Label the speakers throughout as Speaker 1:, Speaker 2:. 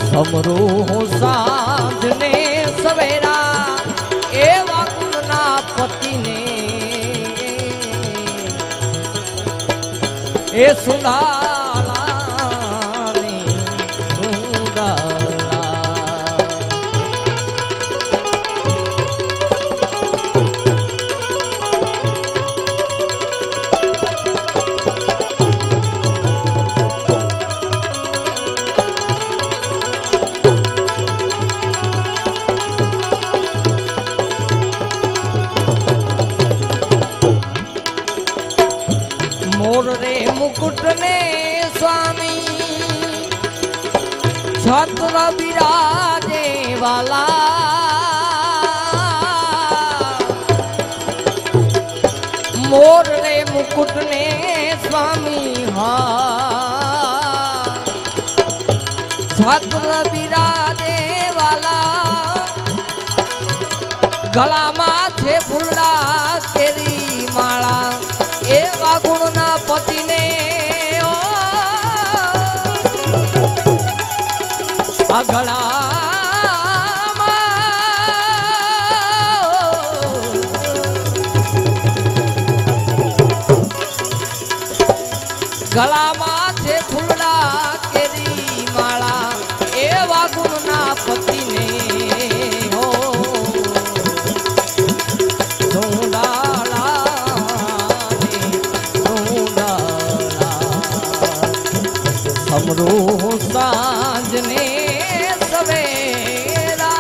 Speaker 1: समरू हूँ सांझ ने सवेरा एवा गुणना पति ने ए सुंदरा ने सुंदरा मोर रे मुकुट ने स्वामी छत्र विराजे वाला मोर रे मुकुट ने स्वामी हाँ छत्र विराजे वाला गला माथे फूला केरी माला एवा गुणना पति ने गला गला माथे फूलड़ा केरी माला एवा गुणना पति ने हो समरू सांझ ने सवेरा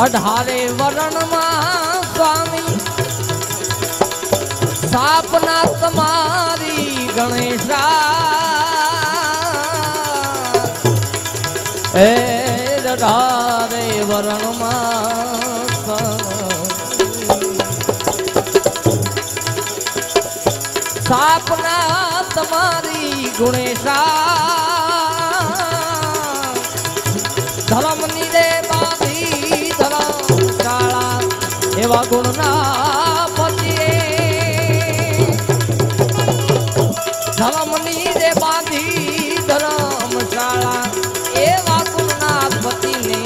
Speaker 1: अठारे वरण मां स्वामी सापना तुम्हारी गणेशा ए अठारे वरण मां सापना तुम्हारी गुणेशा धर्म निरे बाधी धर्मशाला एवा गुणना पति धर्म निरे बाधी धर्मशाला एवा गुणना पति ने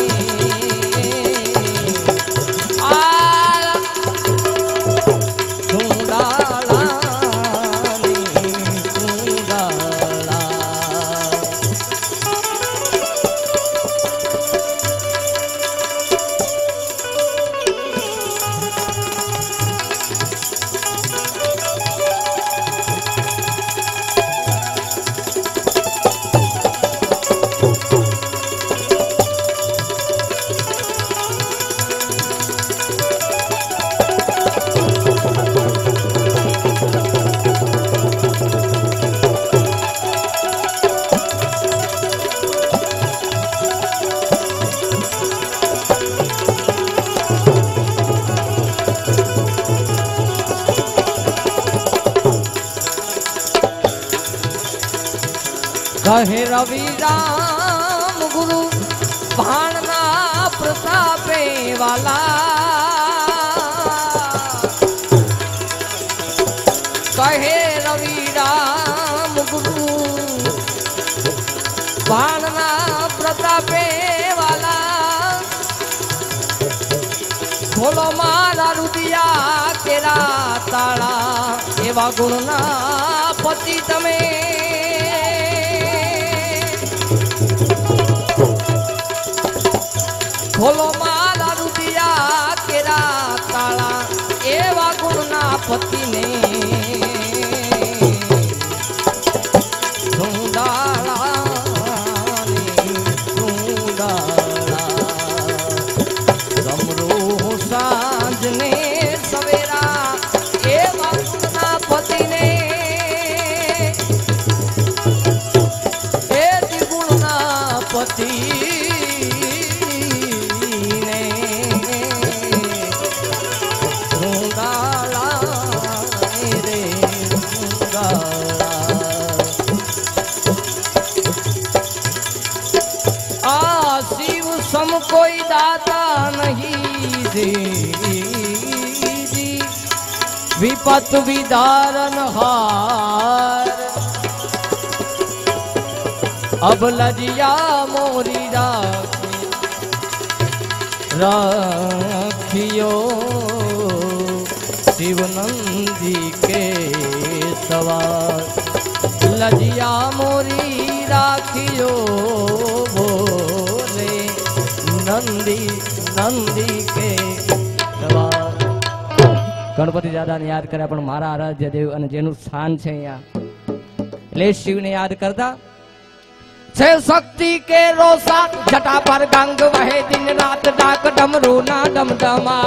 Speaker 1: कहे रवि राम गुरु भाणना प्रतापे वाला कहे रवि राम गुरु भाणना प्रतापे वाला खोलो मारा रुदिया केरा ताला एवा गुणना पति तमे खोलो माला रुदिया केरा ताला एवा गुणना पति ने ढूंढाला ने पति ने सुंगाला रे सुंगाला। आ शिव सम कोई दाता नहीं जी, विपत विदारन हार। अब लजिया मोरी राखियो शिव नंदी के सवार। लजिया मोरी राखियो बोले नंदी नंदी के सवार। गणपति दादा ने याद करे पण मारा आराध्य देव अने जेनु स्थान छे अहींया એટલે શિવને યાદ કરતા છે। शक्ति के रोसा जटा पर गंग वहे दिन रात डाक डमरू ना डमडमा।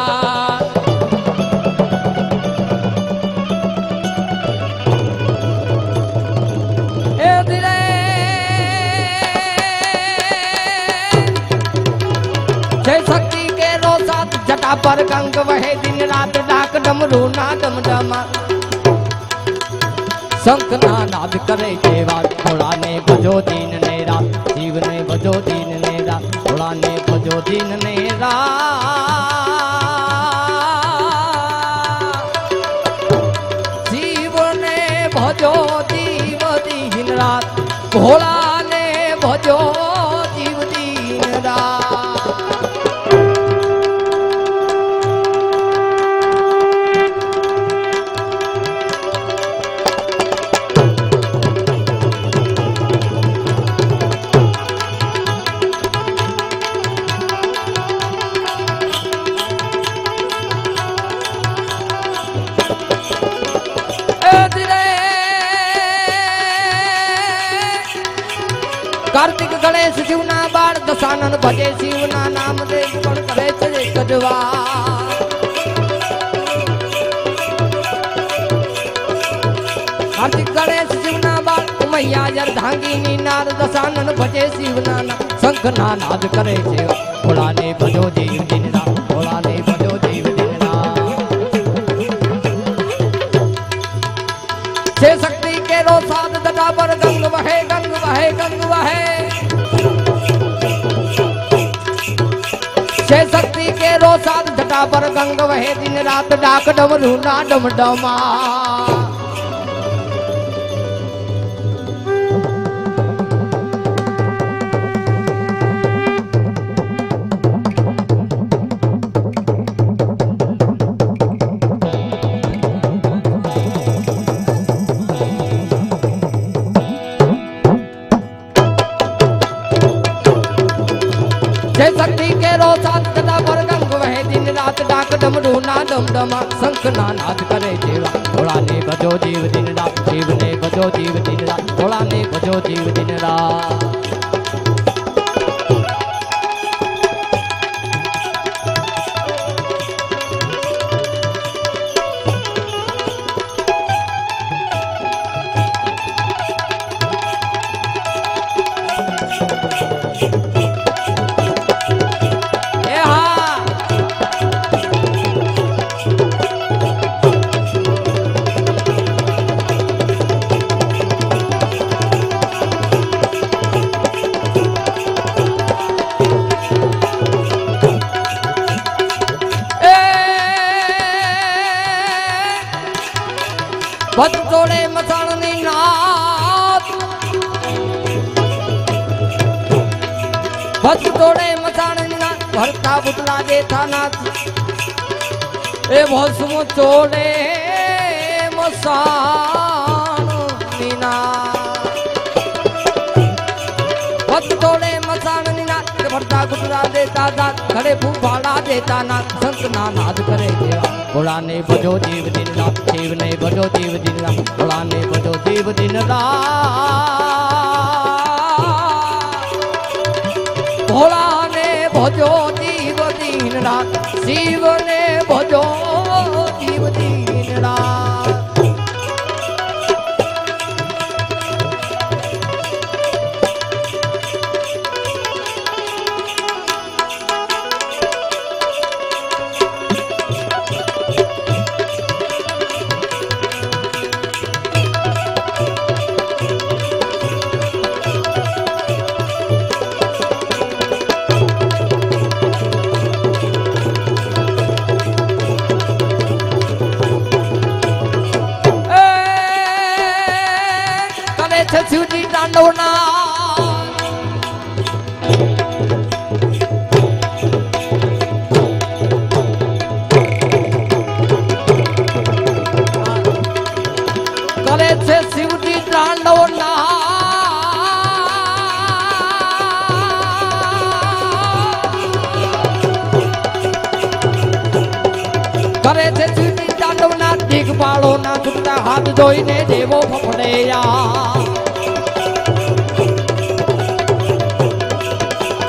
Speaker 1: ए दिले छै शक्ति के रोसा जटा पर गंग वहे दिन रात डाक डमरू ना डमडमा। शंख ना नाद करे देवा थोड़ा ने भजो दीन नेरा। शिव ने भजो दीन नेरा थोड़ा ने भजो दीन नेरा। शिव ने भजो दीव दीन रात भोला ने भजो जीव दीन रात। कार्तिक गणेश शिवना बार दशानन भजे शिवना नाम दे गुण करे चले कजवा। कार्तिक गणेश शिवना बार मैया अर्धांगिनी नार दशानन भजे शिवना नाम। शंख ना नाद करे शिव भोला ने भजो जीव दिन रात भोला ने भजो जीव दिन रात। छे शक्ति के रोसाद दटा पर गंग वहे गंग वहे गंग वहे। छे शक्ति के रोसाद जटा पर गंग वहे दिन रात डाक डमरू ना डमडमा। शक्ति के रोसाद जटा पर गंग वहे दिन रात डाक डमरू ना डमडमा। शंख ना नाद करे देवा भोला ने भजो जीव दिन रात। शिव ने भजो जीव दिन रात भोला ने भजो जीव दिन रात। भज तोड़े मसाणनी नाथ भज तोड़े मसाणनी नाथ भरता बुतला देता नाथ। ए भस्म तोड़े मसाणनी नाथ भज तोड़े मसाणनी नाथ भरता बुतला देता नाथ। खड़े फूफाड़ा देता नाथ संत ना नाद करे देवा भोला ने भजो जीव दिन रात। शिव ने भजो जीव दिन रात भोला ने भजो जीव दिन रात। भोला ने भजो जीव दिन रात शिव ने भजो जीव दिन रात। કરે છે શિવજી તાંડવ ના કરે છે શિવજી તાંડવ ના દિગપાળો ના છૂટતા હાથ જોઈને દેવો ફફડેયા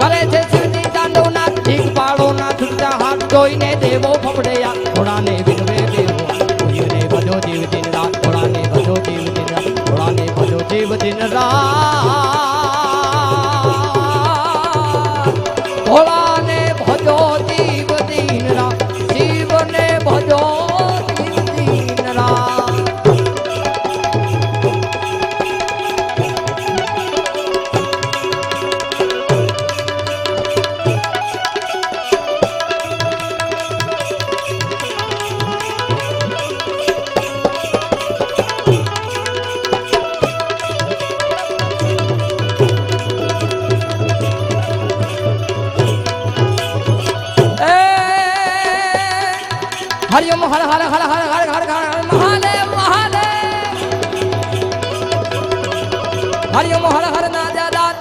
Speaker 1: કરે છે શિવજી તાંડવ ના દિગપાળો ના છૂટતા હાથ જોઈને દેવો ફફડેયા ઘોડાને વિનવે દેવો કોઈને ભજો જીવ દિન રાત ઘોડાને ભજો જીવ દિન રાત ઘોડાને ભજો જીવ દિન રાત ઘોડાને ભજો જીવ દિન રાત જીવને ભજો જીવ દિન રાત हरिओम हर हर हर हर हर हर हर महादेव महादेव हरिओम हर हर नादा दात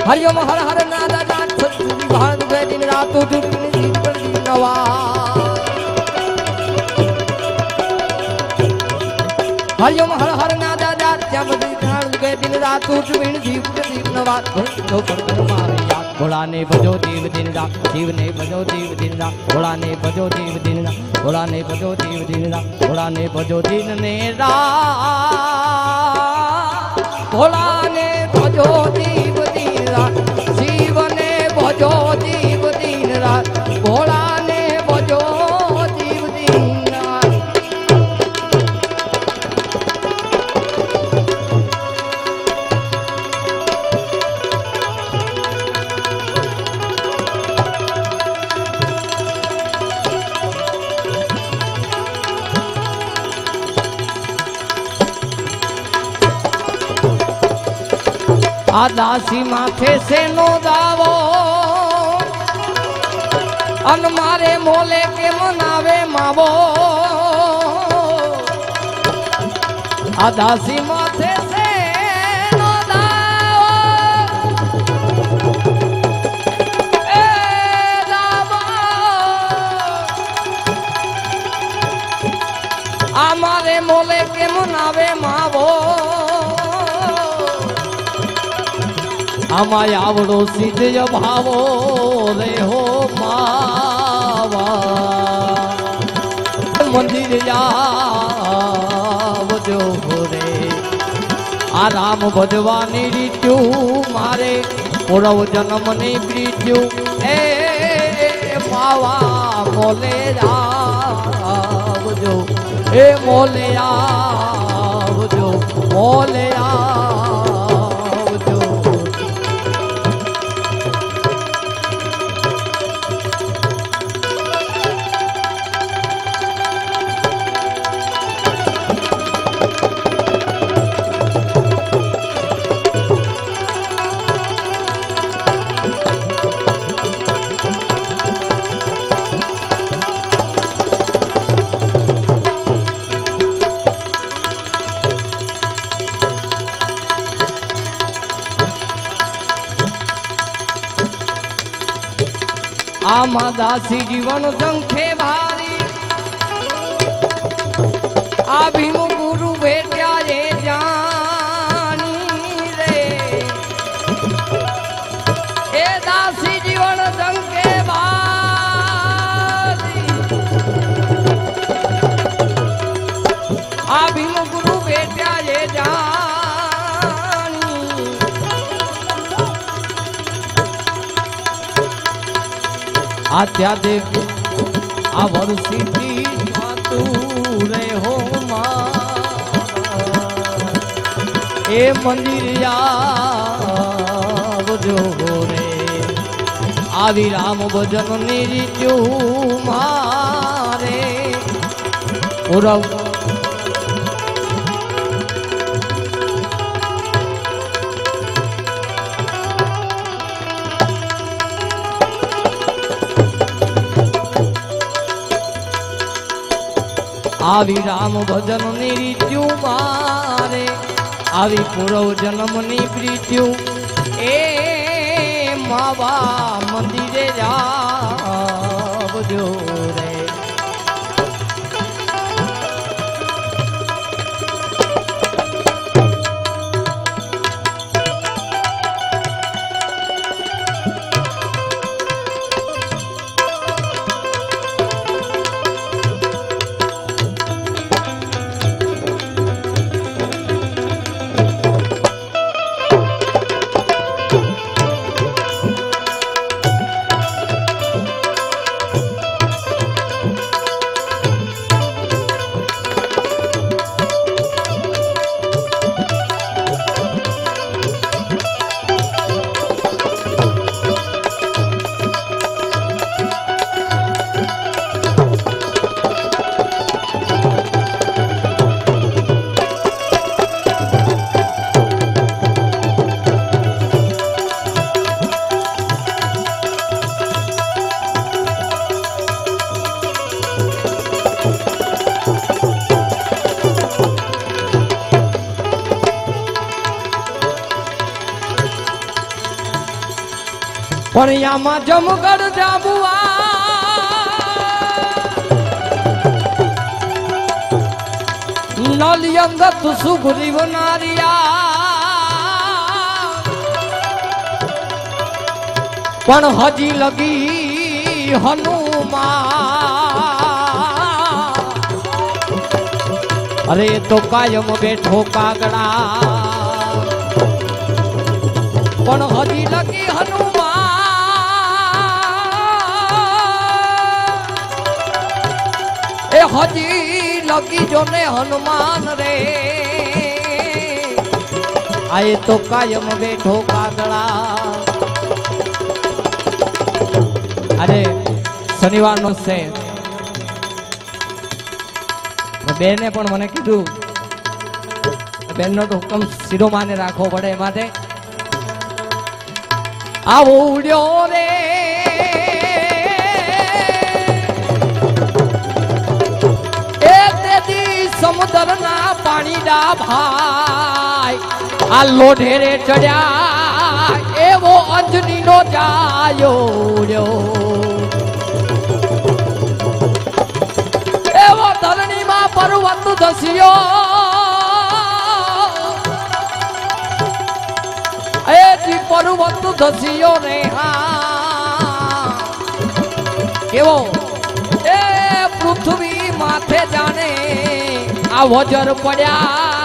Speaker 1: हरिओम हर हर नादा दात सत्सुरी भारत गए दिन रात तो जुटने जीत पर दिन नवा हरिओम हर हर नादा दात जब दिन गए दिन रात तो जुटने जीत पर दिन नवा तो कर मारे याद घोड़ाने भजो जीव दिन रात जीवने भजो जीव दिन रात घोड़ाने भजो जीव दिन रात घोड़ाने भजो जीव दिन रात घोड़ाने भजो दिन ने रात घोड़ाने भजो जीव दिन रात जीवने भजो जीव दिन रात घोड़ाने भजो जीव दिन रात आ दासी माथे से नो दावो अन मारे मोले के मनावे मावो आ दासी माथे से नो दावो ए दावो आ मारे मोले के मनावे मावो आमाय आवड़ो सिद्ध भावो रे हो मावा मंदिर आवजो रे आ राम भजवानी रीत्यु मारे पूरव जन्म ने प्रीत्यु ए मावा मोले आवजो ए मोले आवजो मोले आमा दासी जीवन संखे भारी आभिमु गुरु भेट्या रे जानी रे ए दासी जीवन संखे भारी आभिमु गुरु भेट्या रे जानी आत्या देव आवर सिद्धि मातु रे हो ए मंदिर आवजो रे आवी राम भजन निरीजू मारे पूरव આવી રામ ભજન ની રીત્યું મારે આવી પૂર્વ જન્મ ની પ્રીત્યું એ માવા મંદિરે જાવજો રે પણિયામાં જમગઢ જાબુઆ નલિયંગત સુગ્રીવ નારિયા પણ હજી લગી હનુમાન અરે તો કાયમ બેઠો કાગડા પણ હજી લગી હનુમાન હજી લગી જો ને હનુમાન રે આએ તો કાયમ બેઠો કાગડા અરે શનિવાર નો છે બેને પણ મને કીધું બેન નો તો હુકમ સીધો માને રાખવો પડે એ માટે આવો ઉડ્યો રે સમુદ્ર ના પાણી ના ભાઈ આ લોઢેરે ચડ્યા એવો અંજની નો જાયો એવો ધરણી માં પર્વત ધસ્યો એથી પર્વત ધસ્યો રે હા કેવો એ પૃથ્વી માથે જાણે આ વજર પડ્યા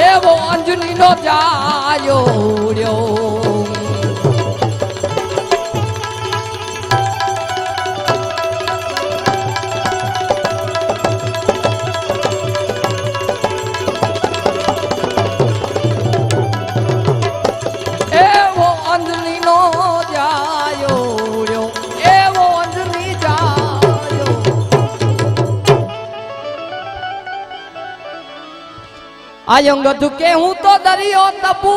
Speaker 1: એવો અંજની નો જાયો એવો અંજની નો જાયો એવો અંજની જાયો આયંગત કે હું તો દરિયો તપુ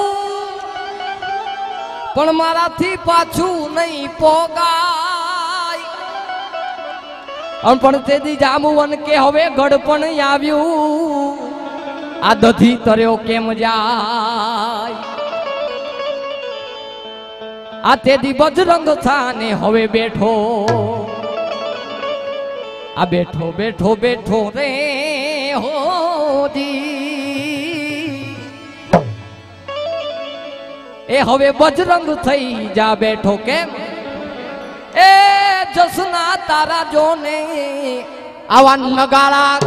Speaker 1: પણ મારાથી પાછું નહીં પોગાય પણ તેથી જાંબુવન કે હવે ગઢપણ આવ્યું આ દધી તર્યો કેમ જાય આ તેથી બજરંગ થાને હવે બેઠો આ બેઠો બેઠો બેઠો રે હોજી એ હવે બજરંગ થઈ જા બેઠો કેમ એ જસના તારા જોને આવા નગાડા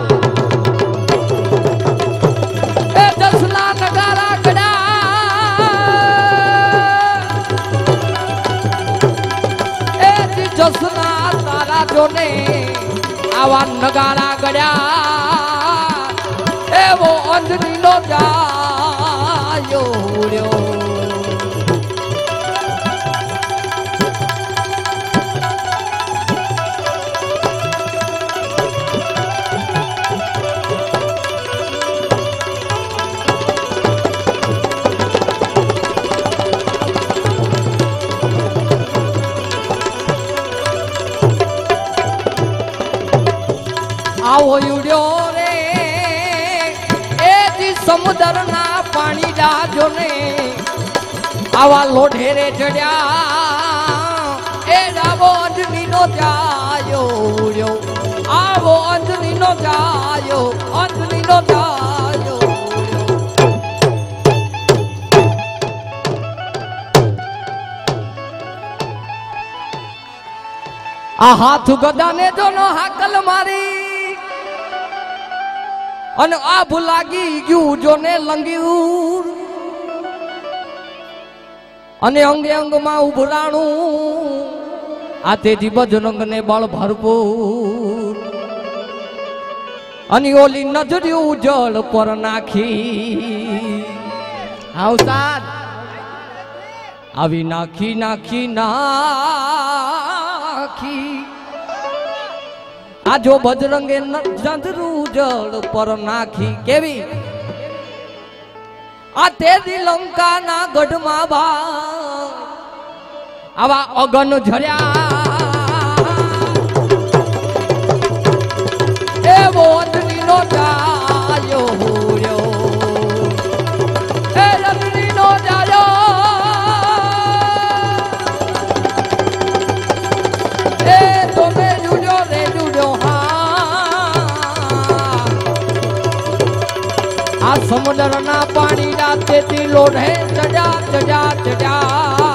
Speaker 1: એ જસના નગાડા ગડા એ જસના તારા જોને આવા નગાડા ગડ્યા એવો અંજની નો જાયો રહ્યો આવો યુડ્યો રે એથી સમુદ્રના પાણી જાજો ને આવા લોઢેરે ચડ્યા એ રાવો અંજની નો જાયો ઉડ્યો આવો અંજની નો જાયો અંજની નો જાયો આ હાથ ગદાને જોનો હાકલ મારી અને આ ભૂલાગી ગયું જોને લંગ્યું અને અંગે અંગમાં ઉભરાણું આ તેથી બજરંગ ને બળ ભરપૂર અને ઓલી નજર્યું જળ પર નાખી આવસાદ આવી નાખી નાખી નાખી આ જો બજરંગે નજરું જળ પર નાખી કેવી આ તેદી લંકાના ગઢમાં બા આવા અગન ઝર્યા એવો અંજની નો જાયો હોર્યો એ અંજની નો જાયો એ તમે જુડ્યો રે જુડ્યો આ સમુદ્રના પાણી ના તેથી લોઢે ચડ્યા ચડ્યા ચડ્યા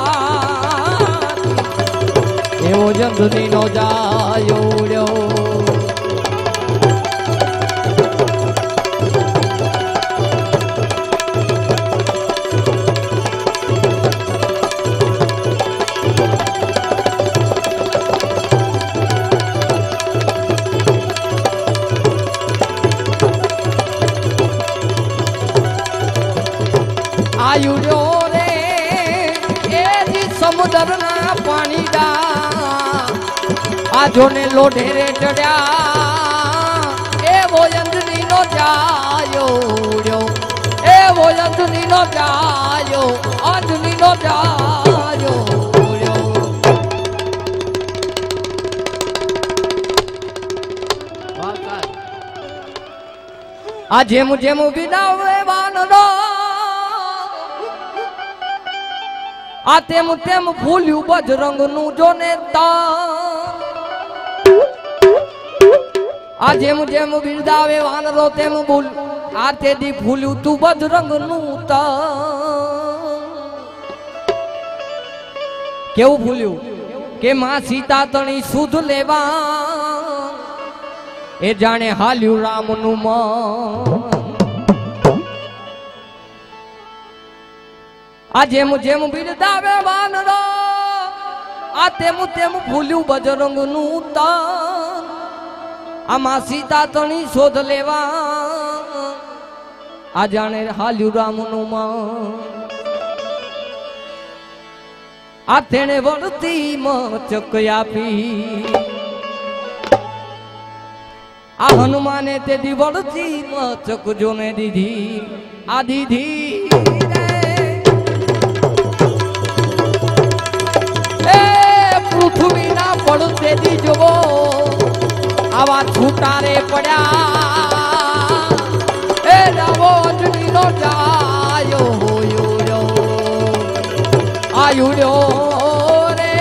Speaker 1: એવો જંતુની નો જાયો ઉડ્યો આયુડ્યો રે એથી સમુદ્રના પાણી દા આજોને લોઢે રે ચડ્યા એવો અંજની નો જાયો ઉડ્યો એવો અંજની નો જાયો અંજની નો જાયો ઉડ્યો આ જેમ જેમ વિદાવે વાનરો આ તેમ તેમ ફૂલ્યું બજરંગ નું જોને આ જેમ જેમ બિરદાવે વાનરો તેમ બોલ આ તેદી ફૂલ્યું તું બજરંગ નું કેવું ફૂલ્યું કે માં સીતા તણી સુધ લેવા એ જાણે હાલ્યું રામ નું મન આ જેમ જેમ બિરદાવે વાનરો આ તેમ તેમ ફૂલ્યું બજરંગ નું તન આમાં સીતા તણી શોધ લેવા આ જાણે હાલ્યું રામ નું મન આ તેને વળતી મચક આપી આ હનુમાને તેથી વળતી મચક જોને દીધી આ દીધી પૃથ્વીના પડતે દી જોવો આવા છૂટારે પડ્યા એ નવો અંજની નો જાયો હોયો આયુડ્યો રે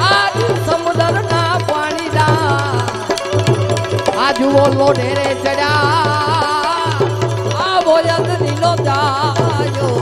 Speaker 1: આજ સમુદ્રના પાણી દા આ જુઓ લોઢે રે ચડ્યા આવો અંજની નો જાયો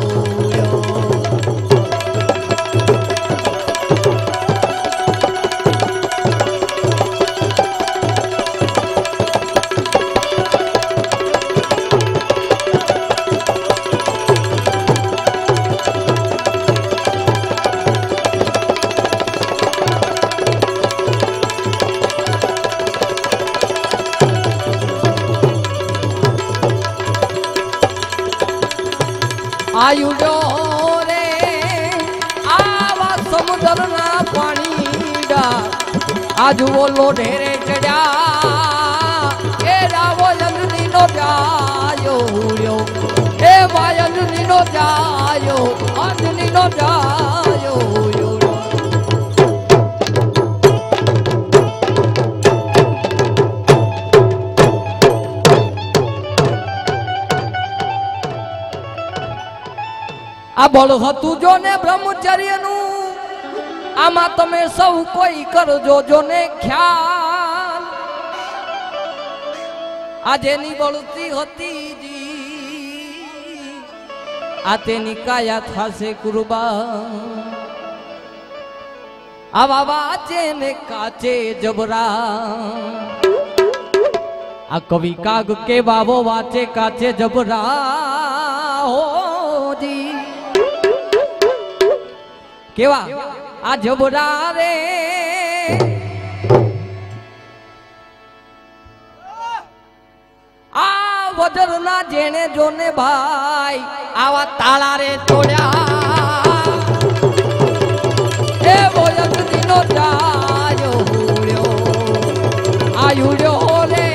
Speaker 1: આયુડ્યો રે આવા સમુદ્રના પાણીડા આ જુઓ લોઢે રે ચડ્યા એ રાવો અંજની નો જાયો ઉડ્યો એ વાયંજની નો જાયો અંજની નો જાયો ઉડ્યો આ બળ હતું જો ને બ્રહ્મચર્યનું, આમાં તમે સૌ કોઈ કરજો જો ને ખ્યાલ. આ જેની બળતી હતી જી, આ તેની કાયા થાશે કુરબાન. આવા વાચે ને કાચે જબરા, આ કવિ કાગ કે વાવો વાચે કાચે જબરા હોજી. કેવા આ જબરા રે, આ વજર ના જેણે જોને ભાઈ આવા તાળા રે તોડ્યા. એ બોયકજી નો જાયો હુડ્યો, આ હુડ્યો રે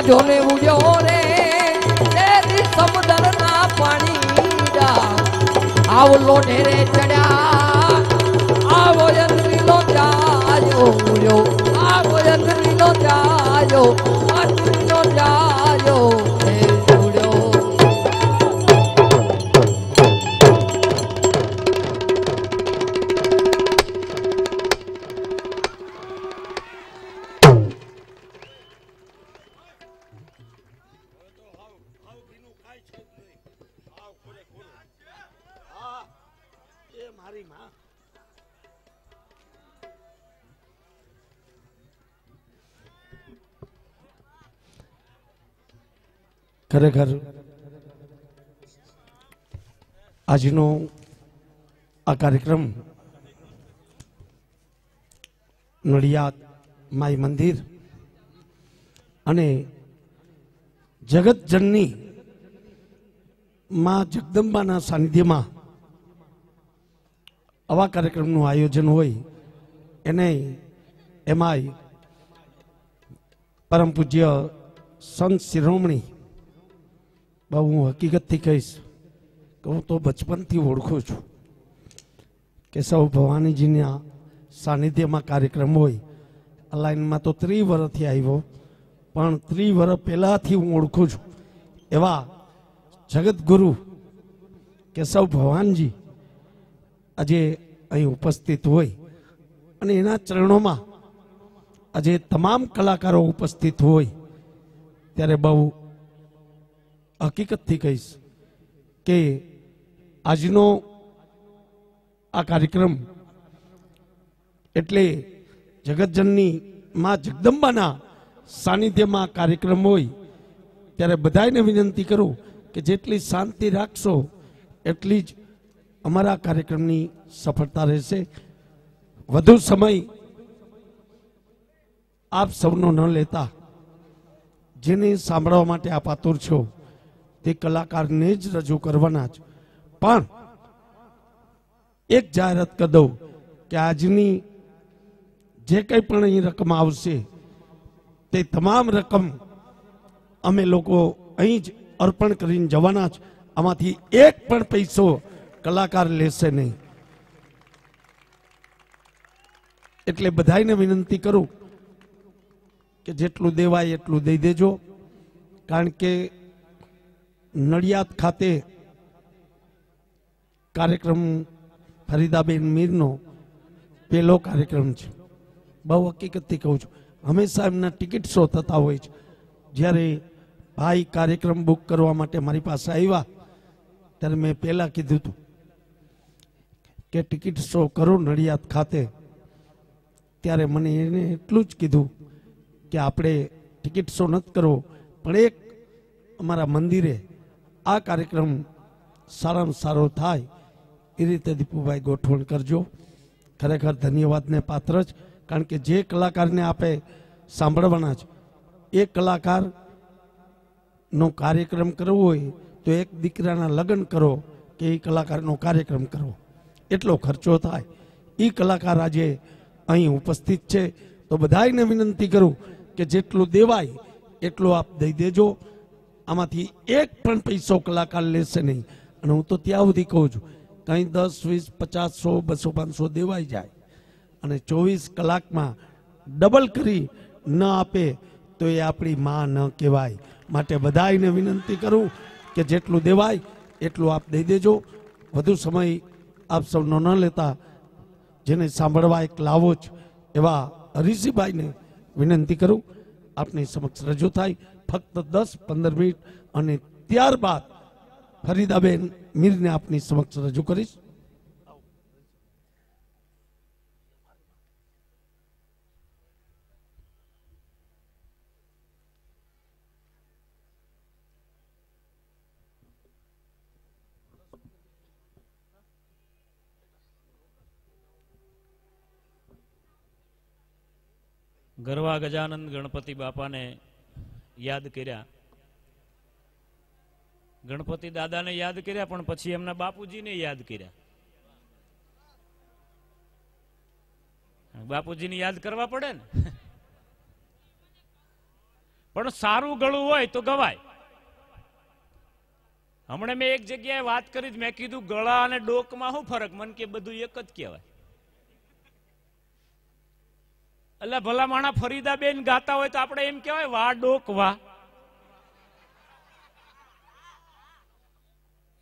Speaker 1: જોને ઉડ્યો રે તેરી સમુદ્ર ના પાણી આવલો ઢેરે ચડ્યા. આવો યંત્રીનો જાયો ઉડ્યો, આવો યંત્રીનો જાયો, યંત્રીનો જાયો ઉડ્યો.
Speaker 2: ખરેખર આજનો આ કાર્યક્રમ નડિયાદ માઈ મંદિર અને જગતજનની માં જગદંબાના સાનિધ્યમાં આવા કાર્યક્રમનું આયોજન હોય એને એમાંય પરમ પૂજ્ય સંત શિરોમણી, બહુ હું હકીકતથી કહીશ કે હું તો બચપનથી ઓળખું છું કે સૌ ભવાનીજીના સાનિધ્યમાં કાર્યક્રમ હોય. આ લાઈનમાં તો 30 વર્ષથી આવ્યો, પણ 30 વર્ષ પહેલાંથી હું ઓળખું છું એવા જગતગુરુ કે સૌ ભવાનજી આજે અહીં ઉપસ્થિત હોય અને એના ચરણોમાં આજે તમામ કલાકારો ઉપસ્થિત હોય ત્યારે બહુ હકીકતથી કહીશ કે આજનો આ કાર્યક્રમ એટલે જગતજનની માં જગદંબાના સાનિધ્યમાં કાર્યક્રમ હોય ત્યારે બધાને વિનંતી કરું કે જેટલી શાંતિ રાખશો એટલી જ અમારા કાર્યક્રમની સફળતા રહેશે. વધુ સમય આપ સૌનો ન લેતા જેને સાંભળવા માટે આપ આતુર છો તે કલાકારને જ રજૂ કરવાના જ. પણ એક જાહેરાત કરી દઉં કે આજની જે કંઈ પણ અહીં રકમ આવશે તે તમામ રકમ અમે લોકો અહીં જ અર્પણ કરીને જવાના જ. આમાંથી એક પણ પૈસો કલાકાર લેશે નહીં. એટલે બધાને વિનંતી કરું કે જેટલું દેવાય એટલું દઈ દેજો, કારણ કે નડિયાદ ખાતે કાર્યક્રમ ફરીદાબેન મીરનો પહેલો કાર્યક્રમ છે. બહુ હકીકતથી કહું છું, હંમેશા એમના ટિકિટ શો થતા હોય છે. જ્યારે ભાઈ કાર્યક્રમ બુક કરવા માટે મારી પાસે આવ્યા ત્યારે મેં પહેલાં કીધું હતું કે ટિકિટ શો કરો નડિયાદ ખાતે. ત્યારે મને એને એટલું જ કીધું કે આપણે ટિકિટ શો નથી કરવો, પણ એક અમારા મંદિરે આ કાર્યક્રમ સારામાં સારો થાય એ રીતે દીપુભાઈ ગોઠવણ કરજો. ખરેખર ધન્યવાદને પાત્ર જ, કારણ કે જે કલાકારને આપણે સાંભળવાના છે એ કલાકારનો કાર્યક્રમ કરવો હોય તો એક દીકરાના લગ્ન કરો કે એ કલાકારનો કાર્યક્રમ કરો, એટલો ખર્ચો થાય. એ કલાકાર આજે અહીં ઉપસ્થિત છે તો બધાને વિનંતી કરું કે જેટલું દેવાય એટલું આપ દઈ દેજો. આમાંથી એક પણ પૈસો કલાકાર લેશે નહીં. અને હું તો ત્યાં સુધી કહું છું, કંઈ 10, 20, 50, 100, 200, 500 દેવાઈ જાય અને 24 કલાકમાં ડબલ કરી ન આપે તો એ આપણી માં ન કહેવાય. માટે બધાને વિનંતી કરું કે જેટલું દેવાય એટલું આપ દઈ દેજો. વધુ સમય આપ સૌનો ન લેતા જેને સાંભળવા એક લાવો જ એવા હરીશીભાઈને વિનંતી કરું આપની સમક્ષ રજૂ થાય. ફક્ત 10-15 મિનિટ અને ત્યારબાદ ફરીદાબેન મીરને આપની સમક્ષ રજૂ કરીશ.
Speaker 3: ગરવા ગજાનંદ ગણપતિ બાપાને યાદ કર્યા, ગણપતિ દાદાને યાદ કર્યા, પણ પછી એમના બાપુજીને યાદ કર્યા. બાપુજીને યાદ કરવા પડે ને. પણ સારું ગળું હોય તો ગવાય. હમણાં મેં એક જગ્યાએ વાત કરી, મેં કીધું ગળા અને ડોકમાં શું ફરક? મન કે બધું એક જ કહેવાય. એટલે ભલા માણા ફરીદાબેન ગાતા હોય તો આપણે એમ કહેવાય વાહ ડોક વાહ.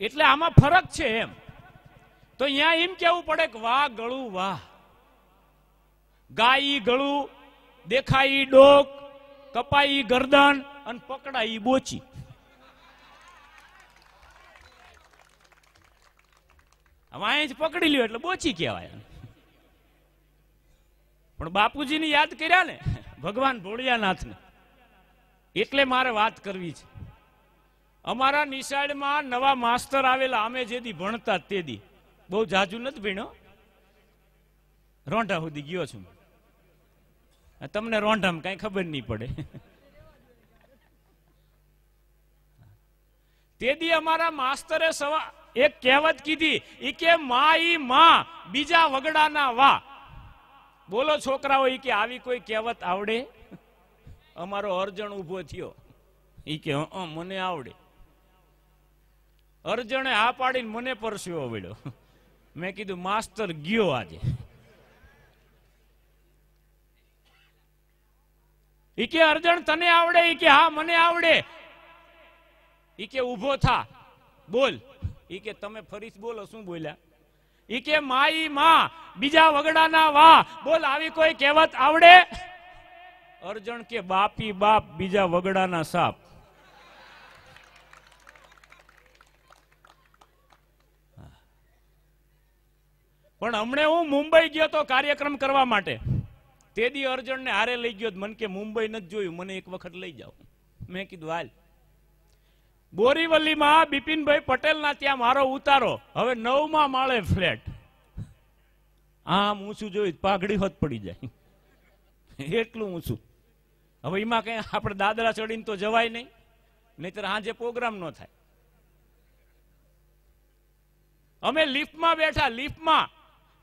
Speaker 3: એટલે આમાં ફરક છે એમ. તો અહીંયા એમ કેવું પડે કે વાહ ગળું વાહ. ગાય ગળું, દેખાય ડોક, કપાઈ ગરદન અને પકડાઈ બોચી. હવે અહીં જ પકડી લ્યો એટલે બોચી કહેવાય. પણ બાપુજીને યાદ કર્યા ને, ભગવાન ભોળિયાનાથને, એટલે મારે વાત કરવી છે. અમારા નિશાળમાં નવા માસ્તર આવેલા, અમે જેદી ભણતા તેદી, બહુ જાજુ નથી ભણ્યો, રોંઢા સુધી ગયો છું. તમને રોંઢામાં કઈ ખબર નહીં પડે. તેદી અમારા માસ્તરે એક કહેવત કીધી, ઈ કે માં ઈ માં બીજા વગડાના વા. બોલો છોકરાઓ, ઈ કે આવી કોઈ કહેવત આવડે? અમારો અર્જણ ઉભો થયો, ઈ કે મને આવડે. અર્જણે હા પાડીને મને પરસ્યો વળ્યો. મેં કીધું માસ્તર ગયો આજે. ઈ કે અર્જણ તને આવડે? ઈ કે હા મને આવડે. ઈ કે ઉભો થા બોલ. ઈ કે તમે ફરીથી બોલો, શું બોલ્યા? ઈ કે માઈ માં બીજા વગડાના વા. બોલ આવી કોઈ કહેવત આવડે? અર્જણ કે બાપી બાપ બીજા વગડાના સાપ. પણ હમણે હું મુંબઈ ગયો તો કાર્યક્રમ કરવા માટે. તેદી અર્જણને હારે લઈ ગયો. મને કે મુંબઈ નથી જોયું, મને એક વખત લઈ જાઓ. મેં કીધું હાલ. બોરીવલીમાં બિપિનભાઈ પટેલના ત્યાં મારો ઉતારો. હવે 9મા માળે ફ્લેટ. આમ ઊંચું જોયું પાઘડી હોત પડી જાય, એટલું ઊંચું. હવે એમાં કઈ આપણે દાદરા ચડીને તો જવાય નહીં, નહીતર આજે પ્રોગ્રામ ન થાય. અમે લિફ્ટમાં બેઠા, લિફ્ટમાં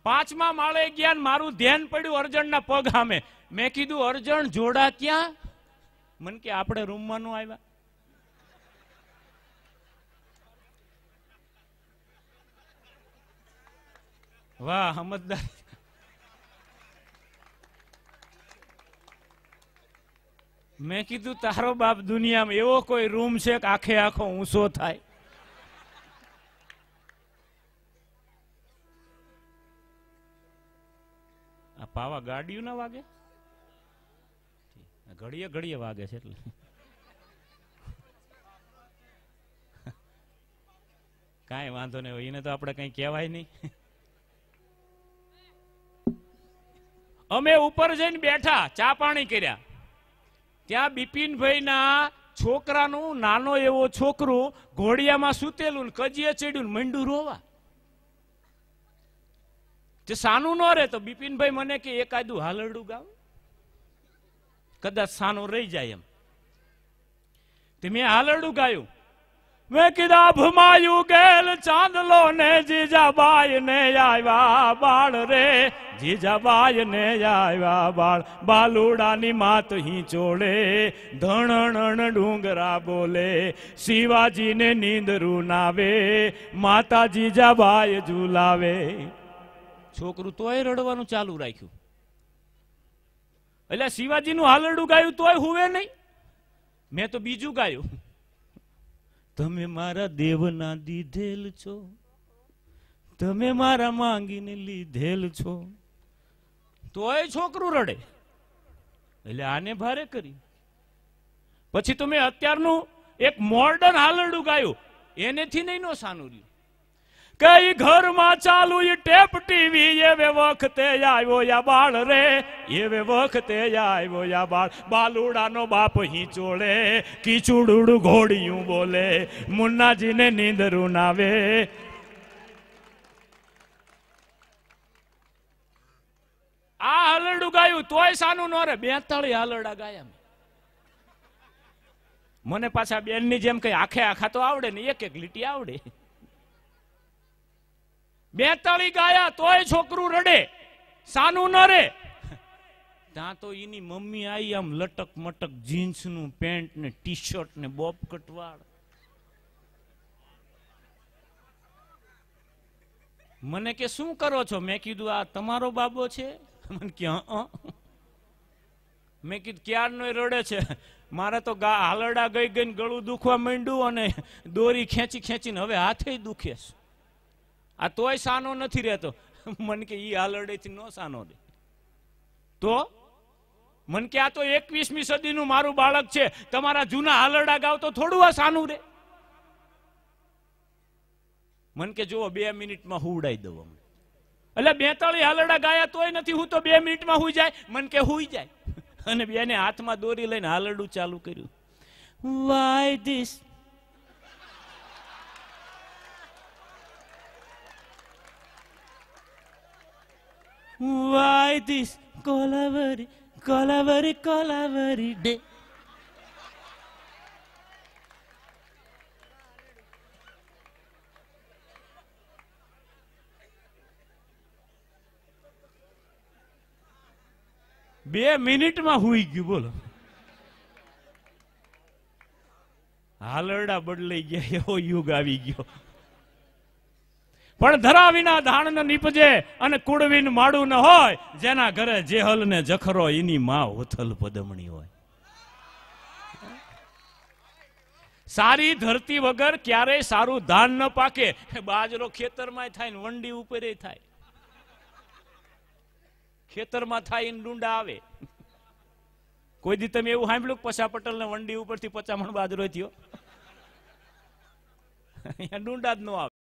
Speaker 3: 5મા માળે ગયા, મારું ધ્યાન પડ્યું અર્જણના પગ સામે. મેં કીધું અર્જણ જોડા ક્યાં? મને કે આપણે રૂમમાં નો આવ્યા. વાહ સમજદાર. મેં કીધું તારો બાપ દુનિયામાં એવો કોઈ રૂમ છે કે આખે આખો ઊંચો થાય? આ પાવા ગાડીયું ના વાગે? ઘડીએ ઘડીએ વાગે છે એટલે કાંઈ વાંધો નહીં હોય, એને તો આપણે કઈ કહેવાય નહીં. અમે ઉપર જઈને બેઠા, ચા પાણી કર્યા. ત્યાં બિપિનભાઈ ના છોકરાનું નાનો એવો છોકરું ઘોડિયામાં સૂતેલું, કજીએ ચડ્યું, મંડું રોવા. જે સાનું ન રહે તો બિપિનભાઈ મને કે એકાદું હાલરડું ગાવ, કદાચ સાનું રહી જાય એમ. તે મેં હાલરડું ગાયું. મેં કીધા ભમાયું ગેલ ચાંદલો ને જીજાબાઈ ને આવ્યા બાળ રે, જીજાબાઈ ને આવ્યા બાળ, બાલુડાની માત હી ચોળે, ધણણ ડુંગરા બોલે, શિવાજીને નીંદરું નાવે, માતા જીજાબાઈ ઝુલાવે. છોકરું તોય રડવાનું ચાલુ રાખ્યું. એટલે શિવાજીનું હાલરડું ગાયું તોય હુવે નહીં. મેં તો બીજું ગાયું, તમે મારા દેવના દીધેલ છો, તમે મારા માંગીને લીધેલ છો. તોય છોકરું રડે. એટલે આને ભારે કરી. પછી તો મેં અત્યારનું એક મોડર્ન હાલરડું ગાયું, એનેથી નહીં નો સાનું રહ્યું. કઈ ઘરમાં ચાલુ ટેપ ટીવી, એવે વખતે આવ્યો યા બાળ રે, એવે વખતે આવ્યો યા બાળ, બાલુડાનો બાપ હી ચોળે, કીચુડુડું ઘોડિયું બોલે, મુન્નાજીને નીંદરું નાવે. આ હાલરડું ગાયું તોય સાનું નો રે. 42 હાલરડા ગાયા. મને પાછા બેનની જેમ કઈ આખે આખા તો આવડે ને, એક એક લીટી આવડે. 42 ગાયા તોય છોકરું રડે, સાનું ન રે. ત્યાં તો એની મમ્મી આવી, આમ લટક મટક જીન્સ નું પેન્ટ ને ટી શર્ટ ને બોબ કટવાળ. મને કે શું કરો છો? મેં કીધું આ તમારો બાબો છે. મને કે મેં કીધું ક્યારનો રડે છે. મારે તો હાલરડા ગઈ ગઈને ગળું દુખવા માંડ્યું અને દોરી ખેંચી ખેંચીને હવે હાથે દુખે છે. આ તોય સાનો નથી રહેતો. મન કે ઈ હાલરડેથી નો સાનો દે. તો મન કે આ તો 21મી સદીનું મારું બાળક છે, તમારા જૂના હાલરડા ગાવ તો થોડું આ સાનું રે. મન કે જુઓ 2 મિનિટમાં હુવડાઈ દઉં. એટલે 42 હાલરડા ગાયા તોય નથી હું તો 2 મિનિટમાં હુઈ જાય. મન કે હુઈ જાય. અને બેને હાથમાં દોરી લઈને હાલરડું ચાલુ કર્યું. Y this, why this Kolaveri, Kolaveri, Kolaveri day? બે મિનિટમાં હુઈ ગયું. બોલો, હાલરડા બદલાઈ ગયા, એવો યુગ આવી ગયો. પણ ધરા વિના ધાણ ન નીપજે અને કુળવીન માડું ન હોય, જેના ઘરે જેહલ ને જખરો એની માં હોથલ પદમણી હોય. સારી ધરતી વગર ક્યારેય સારું ધાન ન પાકે. બાજરો ખેતરમાં થાય ને વંડી ઉપર થાય, ખેતરમાં થાય ને ડુંડા આવે. કોઈ દી તમે એવું સાંભળ્યું પછા પટેલ ને વંડી ઉપરથી 50 મણ બાજરો થયો? ડુંડા જ ન આવે.